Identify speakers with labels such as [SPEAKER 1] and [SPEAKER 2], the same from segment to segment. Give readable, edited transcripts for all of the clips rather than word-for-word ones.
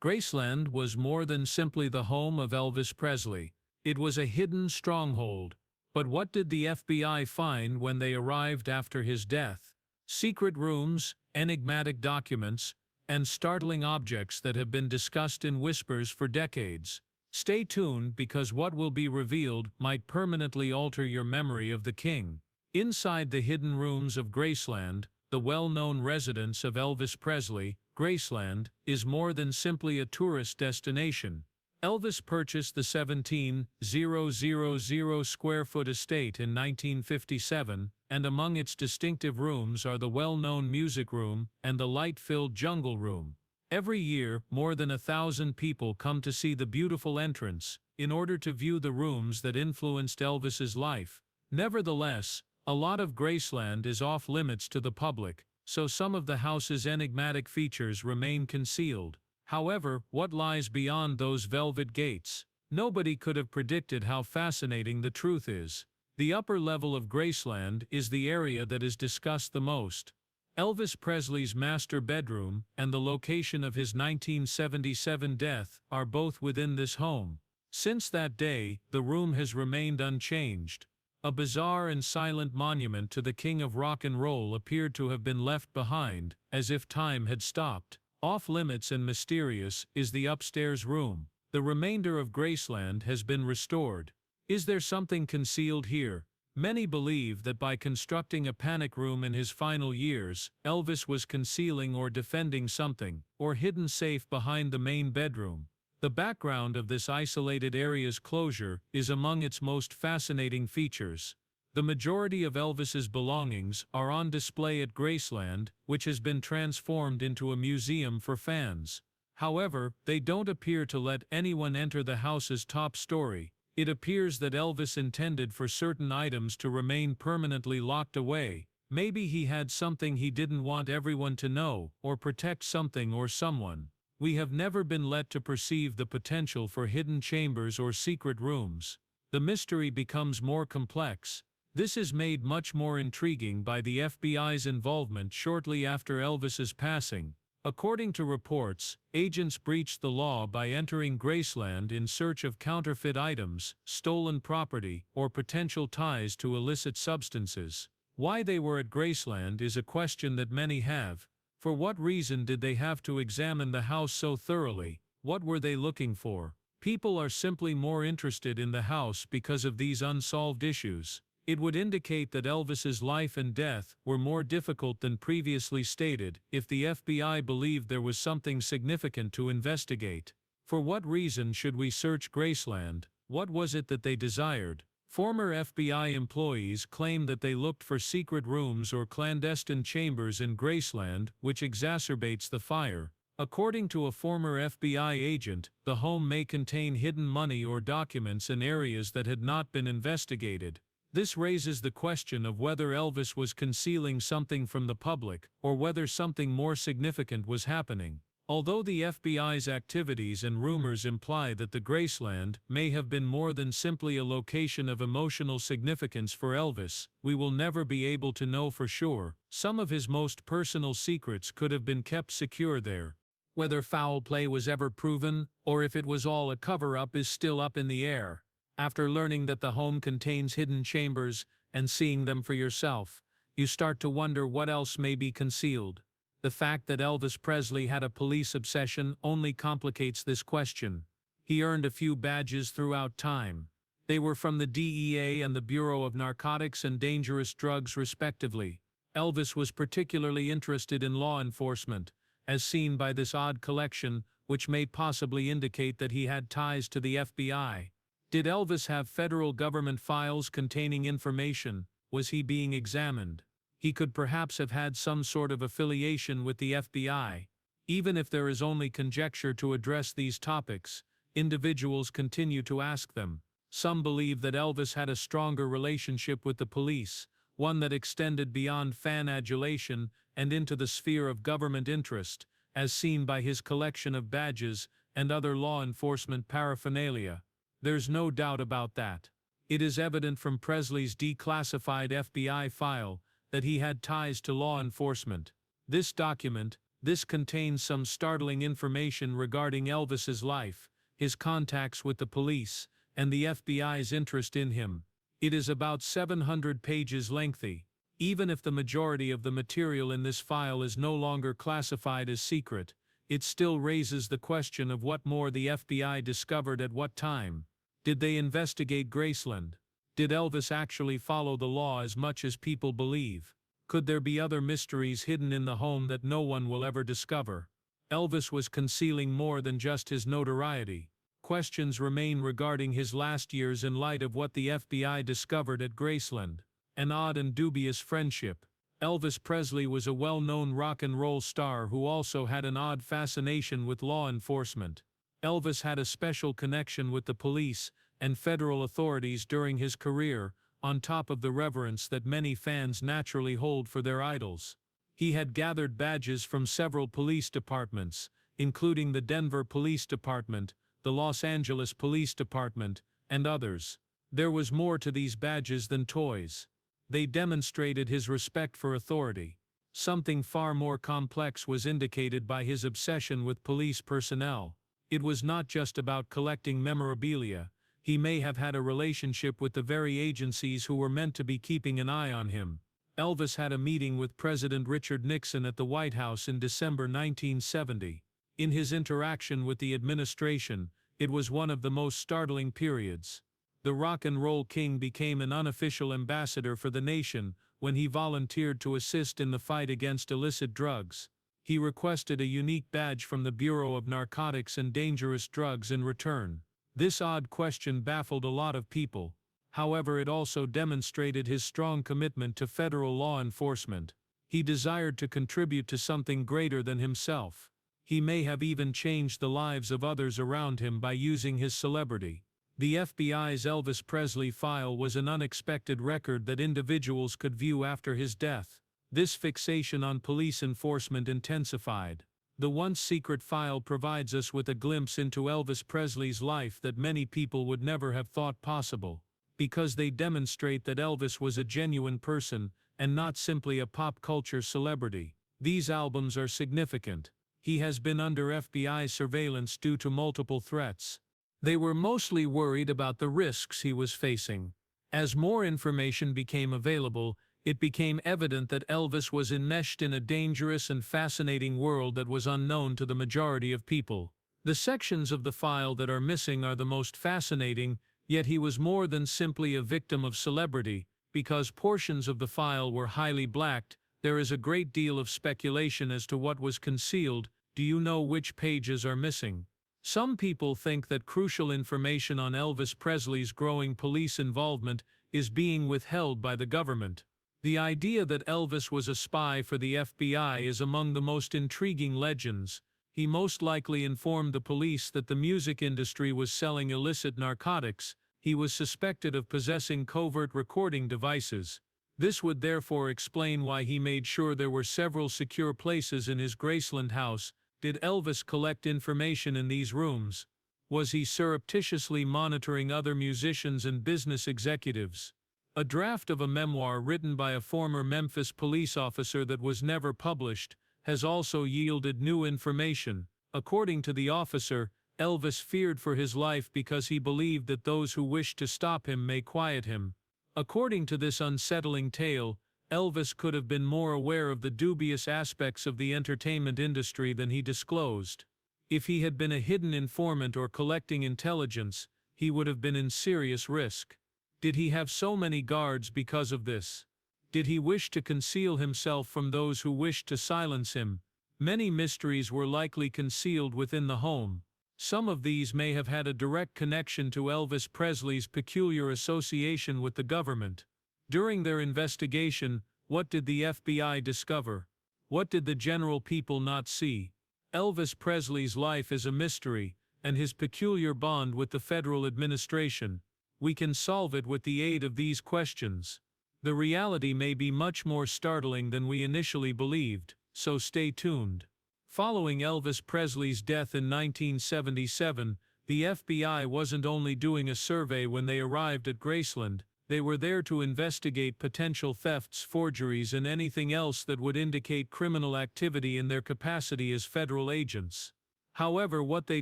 [SPEAKER 1] Graceland was more than simply the home of Elvis Presley. It was a hidden stronghold. But what did the FBI find when they arrived after his death? Secret rooms, enigmatic documents, and startling objects that have been discussed in whispers for decades. Stay tuned because what will be revealed might permanently alter your memory of the king. Inside the hidden rooms of Graceland, the well-known residence of Elvis Presley, Graceland is more than simply a tourist destination. Elvis purchased the 17,000 square-foot estate in 1957, and among its distinctive rooms are the well-known music room and the light-filled jungle room. Every year, more than 1,000 people come to see the beautiful entrance, in order to view the rooms that influenced Elvis's life. Nevertheless, a lot of Graceland is off-limits to the public, so some of the house's enigmatic features remain concealed. However, what lies beyond those velvet gates? Nobody could have predicted how fascinating the truth is. The upper level of Graceland is the area that is discussed the most. Elvis Presley's master bedroom and the location of his 1977 death are both within this home. Since that day, the room has remained unchanged. A bizarre and silent monument to the king of rock and roll appeared to have been left behind, as if time had stopped. Off-limits and mysterious is the upstairs room. The remainder of Graceland has been restored. Is there something concealed here? Many believe that by constructing a panic room in his final years, Elvis was concealing or defending something, or hidden safe behind the main bedroom. The background of this isolated area's closure is among its most fascinating features. The majority of Elvis's belongings are on display at Graceland, which has been transformed into a museum for fans. However, they don't appear to let anyone enter the house's top story. It appears that Elvis intended for certain items to remain permanently locked away. Maybe he had something he didn't want everyone to know, or protect something or someone. We have never been let to perceive the potential for hidden chambers or secret rooms. The mystery becomes more complex. This is made much more intriguing by the FBI's involvement shortly after Elvis's passing. According to reports, agents breached the law by entering Graceland in search of counterfeit items, stolen property, or potential ties to illicit substances. Why they were at Graceland is a question that many have. For what reason did they have to examine the house so thoroughly? What were they looking for? People are simply more interested in the house because of these unsolved issues. It would indicate that Elvis's life and death were more difficult than previously stated if the FBI believed there was something significant to investigate. For what reason should we search Graceland? What was it that they desired? Former FBI employees claim that they looked for secret rooms or clandestine chambers in Graceland, which exacerbates the fire. According to a former FBI agent, the home may contain hidden money or documents in areas that had not been investigated. This raises the question of whether Elvis was concealing something from the public, or whether something more significant was happening. Although the FBI's activities and rumors imply that the Graceland may have been more than simply a location of emotional significance for Elvis, we will never be able to know for sure. Some of his most personal secrets could have been kept secure there. Whether foul play was ever proven, or if it was all a cover-up is still up in the air. After learning that the home contains hidden chambers and seeing them for yourself, you start to wonder what else may be concealed. The fact that Elvis Presley had a police obsession only complicates this question. He earned a few badges throughout time. They were from the DEA and the Bureau of Narcotics and Dangerous Drugs respectively. Elvis was particularly interested in law enforcement, as seen by this odd collection, which may possibly indicate that he had ties to the FBI. Did Elvis have federal government files containing information? Was he being examined? He could perhaps have had some sort of affiliation with the FBI. Even if there is only conjecture to address these topics, individuals continue to ask them. Some believe that Elvis had a stronger relationship with the police, one that extended beyond fan adulation and into the sphere of government interest, as seen by his collection of badges and other law enforcement paraphernalia. There's no doubt about that. It is evident from Presley's declassified FBI file that he had ties to law enforcement. This document, This contains some startling information regarding Elvis's life, his contacts with the police, and the FBI's interest in him. It is about 700 pages lengthy. Even if the majority of the material in this file is no longer classified as secret, it still raises the question of what more the FBI discovered at what time. Did they investigate Graceland? Did Elvis actually follow the law as much as people believe? Could there be other mysteries hidden in the home that no one will ever discover? Elvis was concealing more than just his notoriety. Questions remain regarding his last years in light of what the FBI discovered at Graceland. An odd and dubious friendship. Elvis Presley was a well-known rock and roll star who also had an odd fascination with law enforcement. Elvis had a special connection with the police and federal authorities during his career, on top of the reverence that many fans naturally hold for their idols. He had gathered badges from several police departments, including the Denver Police Department, the Los Angeles Police Department, and others. There was more to these badges than toys. They demonstrated his respect for authority. Something far more complex was indicated by his obsession with police personnel. It was not just about collecting memorabilia. He may have had a relationship with the very agencies who were meant to be keeping an eye on him. Elvis had a meeting with President Richard Nixon at the White House in December 1970. In his interaction with the administration, it was one of the most startling periods. The rock and roll king became an unofficial ambassador for the nation when he volunteered to assist in the fight against illicit drugs. He requested a unique badge from the Bureau of Narcotics and Dangerous Drugs in return. This odd question baffled a lot of people. However, it also demonstrated his strong commitment to federal law enforcement. He desired to contribute to something greater than himself. He may have even changed the lives of others around him by using his celebrity. The FBI's Elvis Presley file was an unexpected record that individuals could view after his death. This fixation on police enforcement intensified. The once secret file provides us with a glimpse into Elvis Presley's life that many people would never have thought possible, because they demonstrate that Elvis was a genuine person and not simply a pop culture celebrity. These albums are significant. He has been under FBI surveillance due to multiple threats. They were mostly worried about the risks he was facing. As more information became available, it became evident that Elvis was enmeshed in a dangerous and fascinating world that was unknown to the majority of people. The sections of the file that are missing are the most fascinating, yet he was more than simply a victim of celebrity. Because portions of the file were highly blacked, there is a great deal of speculation as to what was concealed. Do you know which pages are missing? Some people think that crucial information on Elvis Presley's growing police involvement is being withheld by the government. The idea that Elvis was a spy for the FBI is among the most intriguing legends. He most likely informed the police that the music industry was selling illicit narcotics. He was suspected of possessing covert recording devices. This would therefore explain why he made sure there were several secure places in his Graceland house. Did Elvis collect information in these rooms? Was he surreptitiously monitoring other musicians and business executives? A draft of a memoir written by a former Memphis police officer that was never published has also yielded new information. According to the officer, Elvis feared for his life because he believed that those who wished to stop him may quiet him. According to this unsettling tale, Elvis could have been more aware of the dubious aspects of the entertainment industry than he disclosed. If he had been a hidden informant or collecting intelligence, he would have been in serious risk. Did he have so many guards because of this? Did he wish to conceal himself from those who wished to silence him? Many mysteries were likely concealed within the home. Some of these may have had a direct connection to Elvis Presley's peculiar association with the government. During their investigation, what did the FBI discover? What did the general people not see? Elvis Presley's life is a mystery, and his peculiar bond with the federal administration. We can solve it with the aid of these questions. The reality may be much more startling than we initially believed, so stay tuned. Following Elvis Presley's death in 1977, the FBI wasn't only doing a survey when they arrived at Graceland, They were there to investigate potential thefts, forgeries, and anything else that would indicate criminal activity in their capacity as federal agents. However, what they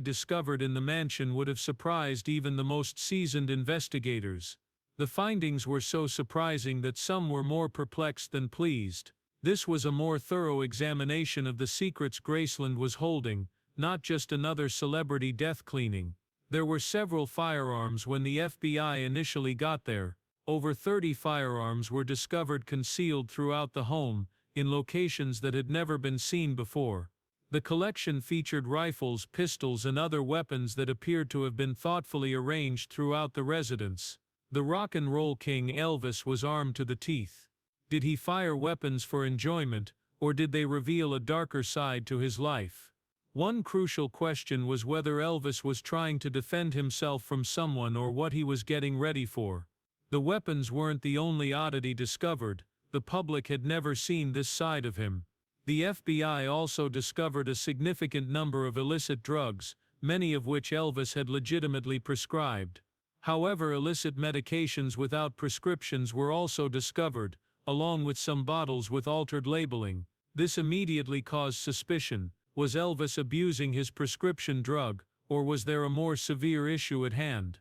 [SPEAKER 1] discovered in the mansion would have surprised even the most seasoned investigators. The findings were so surprising that some were more perplexed than pleased. This was a more thorough examination of the secrets Graceland was holding, not just another celebrity death cleaning. There were several firearms when the FBI initially got there. Over 30 firearms were discovered concealed throughout the home, in locations that had never been seen before. The collection featured rifles, pistols, and other weapons that appeared to have been thoughtfully arranged throughout the residence. The rock and roll king Elvis was armed to the teeth. Did he fire weapons for enjoyment, or did they reveal a darker side to his life? One crucial question was whether Elvis was trying to defend himself from someone or what he was getting ready for. The weapons weren't the only oddity discovered. The public had never seen this side of him. The FBI also discovered a significant number of illicit drugs, many of which Elvis had legitimately prescribed. However, illicit medications without prescriptions were also discovered, along with some bottles with altered labeling. This immediately caused suspicion. Was Elvis abusing his prescription drug, or was there a more severe issue at hand?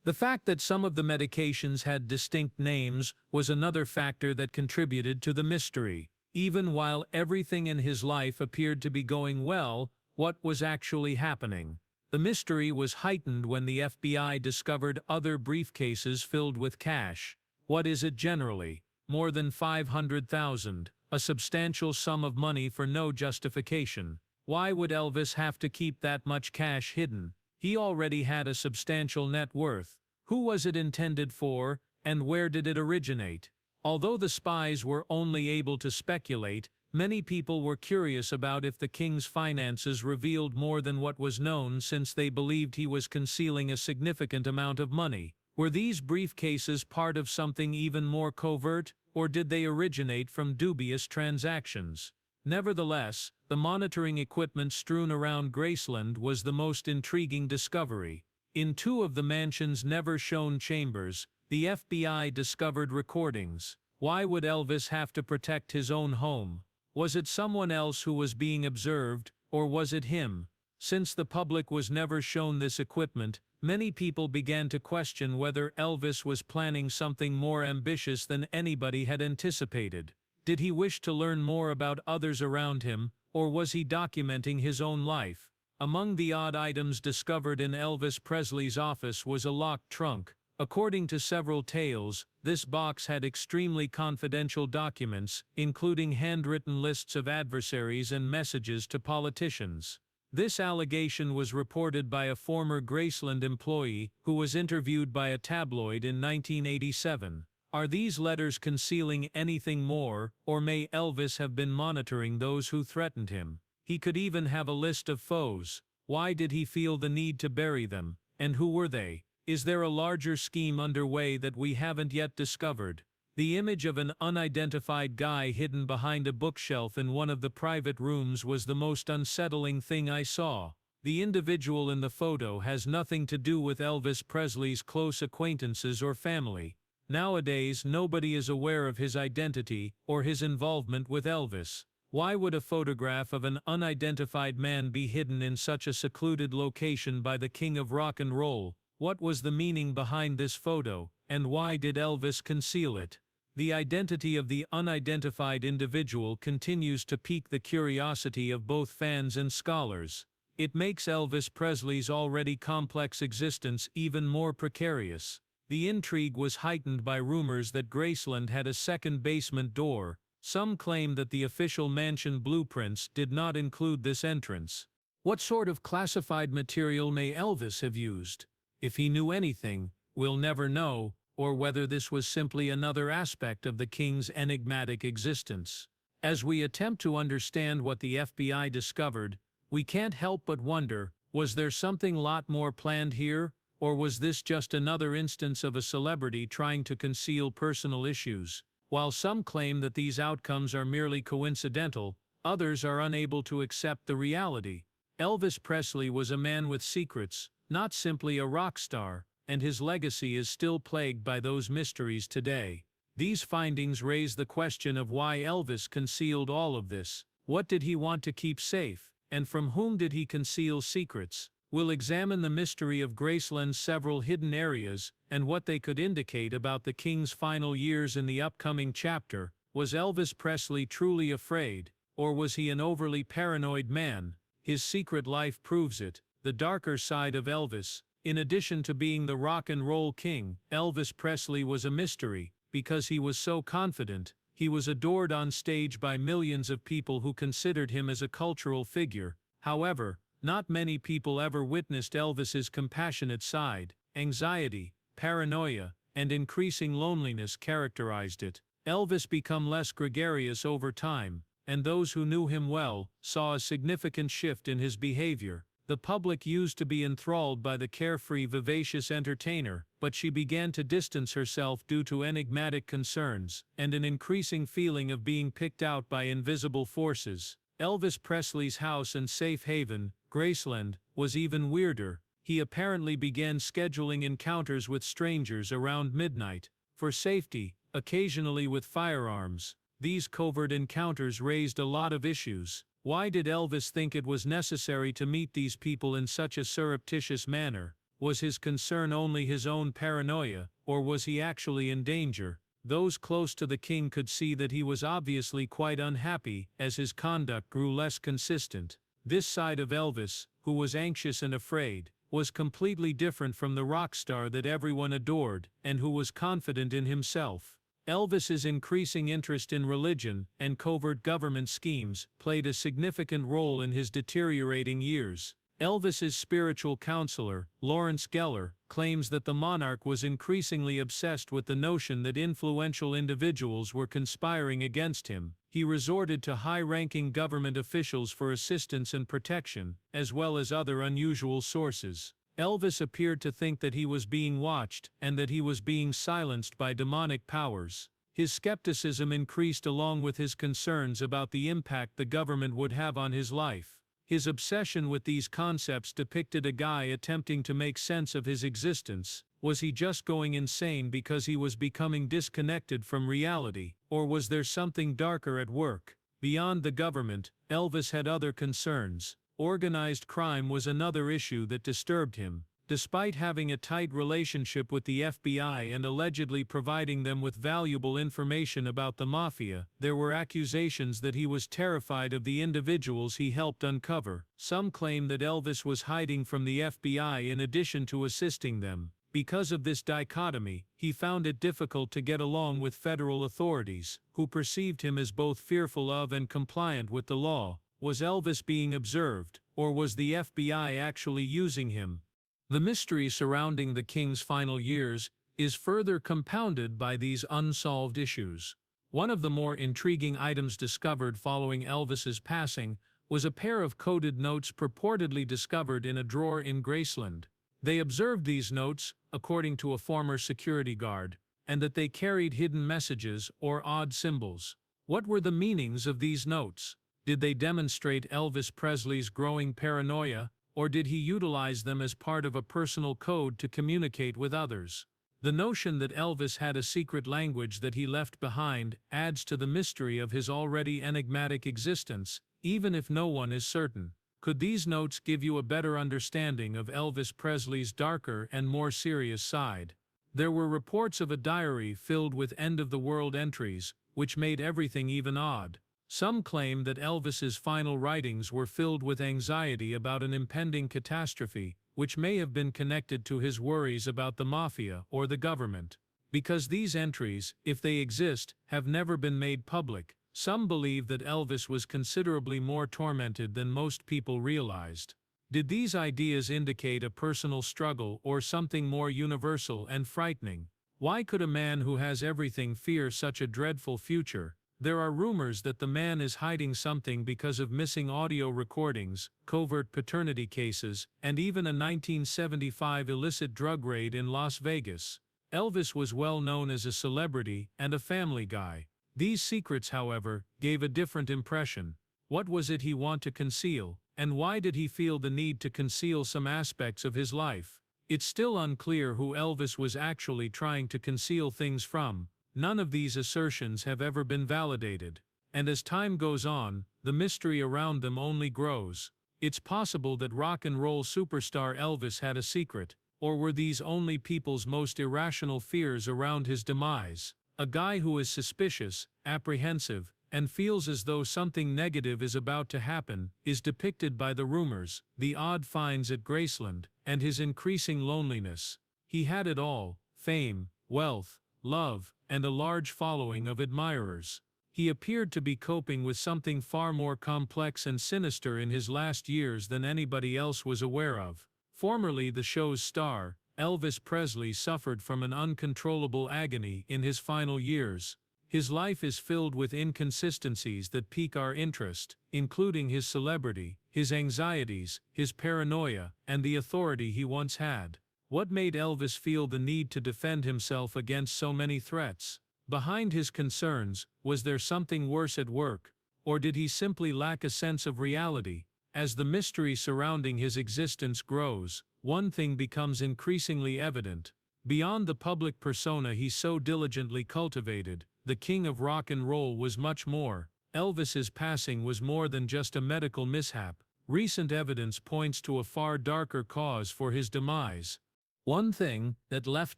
[SPEAKER 1] The fact that some of the medications had distinct names was another factor that contributed to the mystery. Even while everything in his life appeared to be going well, what was actually happening? The mystery was heightened when the FBI discovered other briefcases filled with cash. What is it generally? More than $500,000, a substantial sum of money for no justification. Why would Elvis have to keep that much cash hidden? He already had a substantial net worth. Who was it intended for, and where did it originate? Although the spies were only able to speculate, many people were curious about if the king's finances revealed more than what was known, since they believed he was concealing a significant amount of money. Were these briefcases part of something even more covert, or did they originate from dubious transactions? Nevertheless, the monitoring equipment strewn around Graceland was the most intriguing discovery. In two of the mansion's never-shown chambers, the FBI discovered recordings. Why would Elvis have to protect his own home? Was it someone else who was being observed, or was it him? Since the public was never shown this equipment, many people began to question whether Elvis was planning something more ambitious than anybody had anticipated. Did he wish to learn more about others around him, or was he documenting his own life? Among the odd items discovered in Elvis Presley's office was a locked trunk. According to several tales, this box had extremely confidential documents, including handwritten lists of adversaries and messages to politicians. This allegation was reported by a former Graceland employee who was interviewed by a tabloid in 1987. Are these letters concealing anything more, or may Elvis have been monitoring those who threatened him? He could even have a list of foes. Why did he feel the need to bury them, and who were they? Is there a larger scheme underway that we haven't yet discovered? The image of an unidentified guy hidden behind a bookshelf in one of the private rooms was the most unsettling thing I saw. The individual in the photo has nothing to do with Elvis Presley's close acquaintances or family. Nowadays, nobody is aware of his identity or his involvement with Elvis. Why would a photograph of an unidentified man be hidden in such a secluded location by the king of rock and roll? What was the meaning behind this photo, and why did Elvis conceal it? The identity of the unidentified individual continues to pique the curiosity of both fans and scholars. It makes Elvis Presley's already complex existence even more precarious. The intrigue was heightened by rumors that Graceland had a second basement door. Some claim that the official mansion blueprints did not include this entrance. What sort of classified material may Elvis have used? If he knew anything, we'll never know, or whether this was simply another aspect of the king's enigmatic existence. As we attempt to understand what the FBI discovered, we can't help but wonder, was there something lot more planned here? Or was this just another instance of a celebrity trying to conceal personal issues? While some claim that these outcomes are merely coincidental, others are unable to accept the reality. Elvis Presley was a man with secrets, not simply a rock star. and his legacy is still plagued by those mysteries today. These findings raise the question of why Elvis concealed all of this. What did he want to keep safe, and from whom did he conceal secrets? We'll examine the mystery of Graceland's several hidden areas, and what they could indicate about the king's final years in the upcoming chapter. Was Elvis Presley truly afraid, or was he an overly paranoid man? His secret life proves it. The darker side of Elvis. In addition to being the rock and roll king, Elvis Presley was a mystery. Because he was so confident, he was adored on stage by millions of people who considered him as a cultural figure. However, not many people ever witnessed Elvis's compassionate side. Anxiety, paranoia, and increasing loneliness characterized it. Elvis became less gregarious over time, and those who knew him well saw a significant shift in his behavior. The public used to be enthralled by the carefree, vivacious entertainer, but she began to distance herself due to enigmatic concerns and an increasing feeling of being picked out by invisible forces. Elvis Presley's house and safe haven, Graceland, was even weirder. He apparently began scheduling encounters with strangers around midnight. For safety, occasionally with firearms. These covert encounters raised a lot of issues. Why did Elvis think it was necessary to meet these people in such a surreptitious manner? Was his concern only his own paranoia, or was he actually in danger? Those close to the king could see that he was obviously quite unhappy as his conduct grew less consistent. This side of Elvis, who was anxious and afraid, was completely different from the rock star that everyone adored and who was confident in himself. Elvis's increasing interest in religion and covert government schemes played a significant role in his deteriorating years. Elvis's spiritual counselor, Lawrence Geller, claims that the monarch was increasingly obsessed with the notion that influential individuals were conspiring against him. He resorted to high-ranking government officials for assistance and protection, as well as other unusual sources. Elvis appeared to think that he was being watched and that he was being silenced by demonic powers. His skepticism increased along with his concerns about the impact the government would have on his life. His obsession with these concepts depicted a guy attempting to make sense of his existence. Was he just going insane because he was becoming disconnected from reality, or was there something darker at work? Beyond the government, Elvis had other concerns. Organized crime was another issue that disturbed him. Despite having a tight relationship with the FBI and allegedly providing them with valuable information about the mafia, there were accusations that he was terrified of the individuals he helped uncover. Some claim that Elvis was hiding from the FBI in addition to assisting them. Because of this dichotomy, he found it difficult to get along with federal authorities, who perceived him as both fearful of and compliant with the law. Was Elvis being observed, or was the FBI actually using him? The mystery surrounding the king's final years is further compounded by these unsolved issues. One of the more intriguing items discovered following Elvis's passing was a pair of coded notes purportedly discovered in a drawer in Graceland. They observed these notes, according to a former security guard, and that they carried hidden messages or odd symbols. What were the meanings of these notes? Did they demonstrate Elvis Presley's growing paranoia, or did he utilize them as part of a personal code to communicate with others? The notion that Elvis had a secret language that he left behind adds to the mystery of his already enigmatic existence, even if no one is certain. Could these notes give you a better understanding of Elvis Presley's darker and more serious side? There were reports of a diary filled with end-of-the-world entries, which made everything even odd. Some claim that Elvis's final writings were filled with anxiety about an impending catastrophe, which may have been connected to his worries about the mafia or the government. Because these entries, if they exist, have never been made public, some believe that Elvis was considerably more tormented than most people realized. Did these ideas indicate a personal struggle or something more universal and frightening? Why could a man who has everything fear such a dreadful future? There are rumors that the man is hiding something because of missing audio recordings, covert paternity cases, and even a 1975 illicit drug raid in Las Vegas. Elvis was well known as a celebrity and a family guy. These secrets, however, gave a different impression. What was it he wanted to conceal, and why did he feel the need to conceal some aspects of his life? It's still unclear who Elvis was actually trying to conceal things from. None of these assertions have ever been validated. And as time goes on, the mystery around them only grows. It's possible that rock and roll superstar Elvis had a secret, or were these only people's most irrational fears around his demise? A guy who is suspicious, apprehensive, and feels as though something negative is about to happen, is depicted by the rumors, the odd finds at Graceland, and his increasing loneliness. He had it all: fame, wealth, love, and a large following of admirers. He appeared to be coping with something far more complex and sinister in his last years than anybody else was aware of. Formerly the show's star, Elvis Presley suffered from an uncontrollable agony in his final years. His life is filled with inconsistencies that pique our interest, including his celebrity, his anxieties, his paranoia, and the authority he once had. What made Elvis feel the need to defend himself against so many threats? Behind his concerns, was there something worse at work, or did he simply lack a sense of reality? As the mystery surrounding his existence grows, one thing becomes increasingly evident. Beyond the public persona he so diligently cultivated, the king of rock and roll was much more. Elvis's passing was more than just a medical mishap. Recent evidence points to a far darker cause for his demise. One thing that left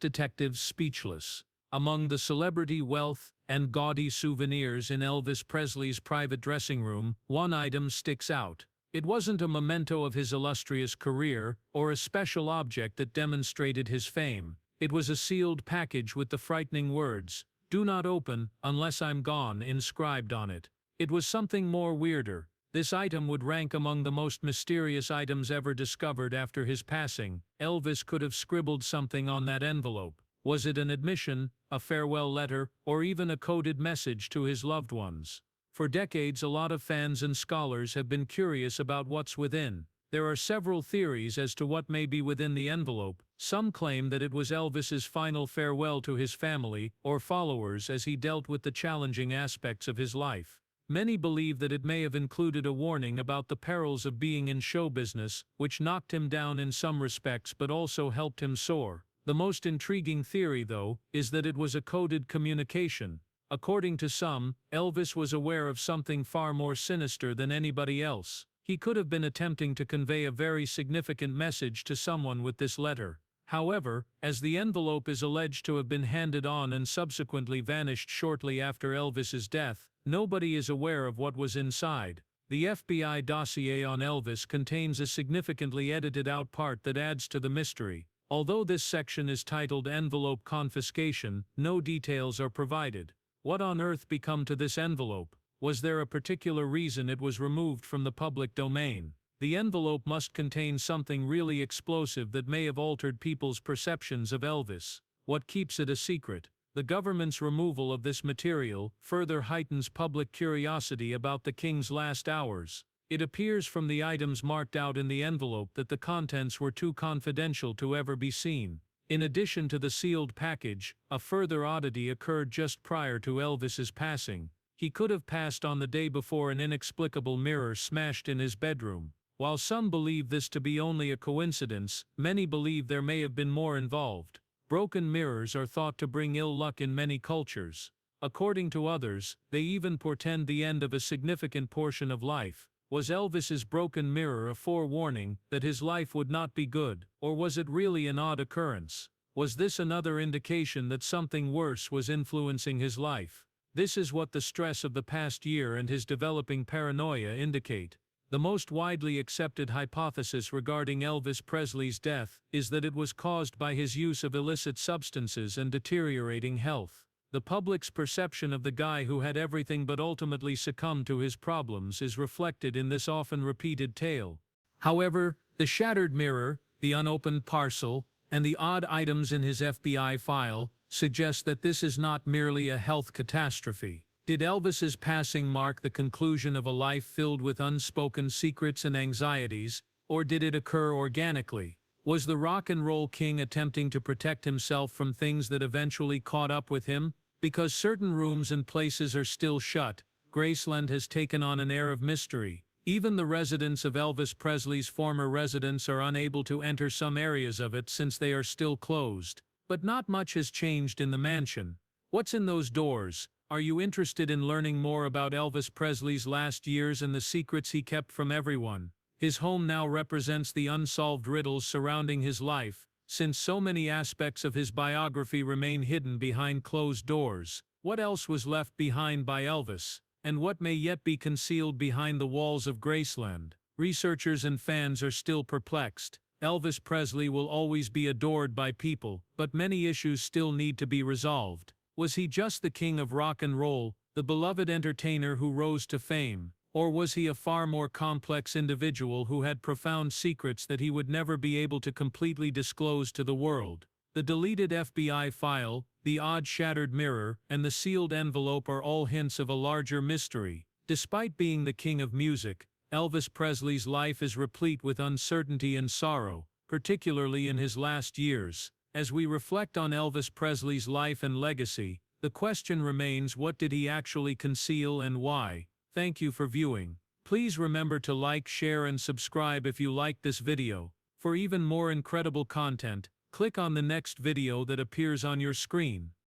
[SPEAKER 1] detectives speechless. Among the celebrity wealth and gaudy souvenirs in Elvis Presley's private dressing room, one item sticks out. It wasn't a memento of his illustrious career, or a special object that demonstrated his fame. It was a sealed package with the frightening words, "Do not open unless I'm gone," inscribed on it. It was something more weirder. This item would rank among the most mysterious items ever discovered after his passing. Elvis could have scribbled something on that envelope. Was it an admission, a farewell letter, or even a coded message to his loved ones? For decades, a lot of fans and scholars have been curious about what's within. There are several theories as to what may be within the envelope. Some claim that it was Elvis's final farewell to his family or followers as he dealt with the challenging aspects of his life. Many believe that it may have included a warning about the perils of being in show business, which knocked him down in some respects but also helped him soar. The most intriguing theory, though, is that it was a coded communication. According to some, Elvis was aware of something far more sinister than anybody else. He could have been attempting to convey a very significant message to someone with this letter. However, as the envelope is alleged to have been handed on and subsequently vanished shortly after Elvis's death, nobody is aware of what was inside. The FBI dossier on Elvis contains a significantly edited-out part that adds to the mystery. Although this section is titled Envelope Confiscation, no details are provided. What on earth became to this envelope? Was there a particular reason it was removed from the public domain? The envelope must contain something really explosive that may have altered people's perceptions of Elvis. What keeps it a secret? The government's removal of this material further heightens public curiosity about the king's last hours. It appears from the items marked out in the envelope that the contents were too confidential to ever be seen. In addition to the sealed package, a further oddity occurred just prior to Elvis's passing. He could have passed on the day before an inexplicable mirror smashed in his bedroom. While some believe this to be only a coincidence, many believe there may have been more involved. Broken mirrors are thought to bring ill luck in many cultures. According to others, they even portend the end of a significant portion of life. Was Elvis's broken mirror a forewarning that his life would not be good, or was it really an odd occurrence? Was this another indication that something worse was influencing his life? This is what the stress of the past year and his developing paranoia indicate. The most widely accepted hypothesis regarding Elvis Presley's death is that it was caused by his use of illicit substances and deteriorating health. The public's perception of the guy who had everything but ultimately succumbed to his problems is reflected in this often repeated tale. However, the shattered mirror, the unopened parcel, and the odd items in his FBI file suggest that this is not merely a health catastrophe. Did Elvis's passing mark the conclusion of a life filled with unspoken secrets and anxieties, or did it occur organically? Was the rock and roll king attempting to protect himself from things that eventually caught up with him? Because certain rooms and places are still shut, Graceland has taken on an air of mystery. Even the residents of Elvis Presley's former residence are unable to enter some areas of it since they are still closed. But not much has changed in the mansion. What's in those doors? Are you interested in learning more about Elvis Presley's last years and the secrets he kept from everyone? His home now represents the unsolved riddles surrounding his life, since so many aspects of his biography remain hidden behind closed doors. What else was left behind by Elvis? And what may yet be concealed behind the walls of Graceland? Researchers and fans are still perplexed. Elvis Presley will always be adored by people, but many issues still need to be resolved. Was he just the king of rock and roll, the beloved entertainer who rose to fame? Or was he a far more complex individual who had profound secrets that he would never be able to completely disclose to the world? The deleted FBI file, the odd shattered mirror, and the sealed envelope are all hints of a larger mystery. Despite being the king of music, Elvis Presley's life is replete with uncertainty and sorrow, particularly in his last years. As we reflect on Elvis Presley's life and legacy, the question remains: what did he actually conceal and why? Thank you for viewing. Please remember to like, share and subscribe if you liked this video. For even more incredible content, click on the next video that appears on your screen.